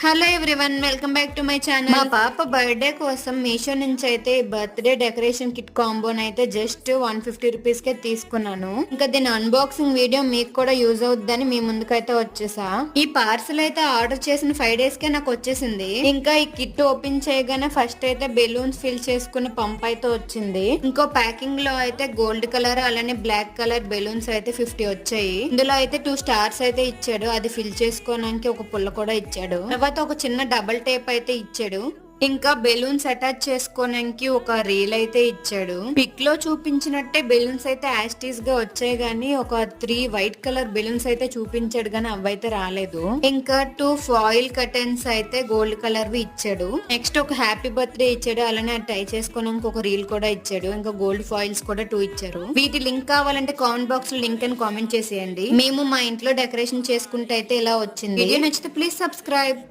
Hello everyone, welcome back to my channel. మా పాప birthday కోసం మీషో నుంచి అయితే బర్త్డే డెకరేషన్ కిట్ కాంబోని అయితే జస్ట్ 150 రూపీస్ కే తీసుకున్నాను. ఇంకా దీని అన్బాక్సింగ్ వీడియో మీకు కూడా యూజ్ అవుద్దని మీ ముందుకైతే వచ్చేసా. ఈ పార్సల్ అయితే ఆర్డర్ చేసిన 5 days కే నాకు వచ్చేసింది. ఇంకా ఈ కిట్ ఓపెన్ చేయగానే ఫస్ట్ అయితే బెలూన్స్ ఫిల్ చేసుకున్న పంప్ అయితే వచ్చింది. ఇంకో ప్యాకింగ్ లో అయితే గోల్డ్ కలర్ అలానే బ్లాక్ కలర్ బెలూన్స్ అయితే 50 వచ్చాయి. ఇందులో అయితే 2 స్టార్స్ అయితే ఇచ్చాడు. అది ఫిల్ చేసుకోవడానికి ఒక పుల్ల కూడా ఇచ్చాడు. ఒక చిన్న డబుల్ టేప్ అయితే ఇచ్చాడు. ఇంకా బెలూన్స్ అటాచ్ చేసుకోవడానికి ఒక రీల్ అయితే ఇచ్చాడు. పిక్ లో చూపించినట్టే బెలూన్స్ అయితే యాస్టీస్ గా వచ్చాయి గానీ ఒక 3 వైట్ కలర్ బెలూన్స్ అయితే చూపించాడు గానీ అవైతే రాలేదు. ఇంకా 2 ఫాయిల్ కర్టెన్స్ అయితే గోల్డ్ కలర్ వి ఇచ్చాడు. నెక్స్ట్ ఒక హ్యాపీ బర్త్డే ఇచ్చాడు. అలానే టై చేసుకోవడానికి ఒక రీల్ కూడా ఇచ్చాడు. ఇంకా గోల్డ్ ఫాయిల్స్ కూడా 2 ఇచ్చారు. వీటి లింక్ కావాలంటే కామెంట్ బాక్స్ లో లింక్ అని కామెంట్ చేసేయండి. మేము మా ఇంట్లో డెకరేషన్ చేసుకుంటే అయితే ఇలా వచ్చింది. వీడియో నచ్చితే ప్లీజ్ సబ్స్క్రైబ్.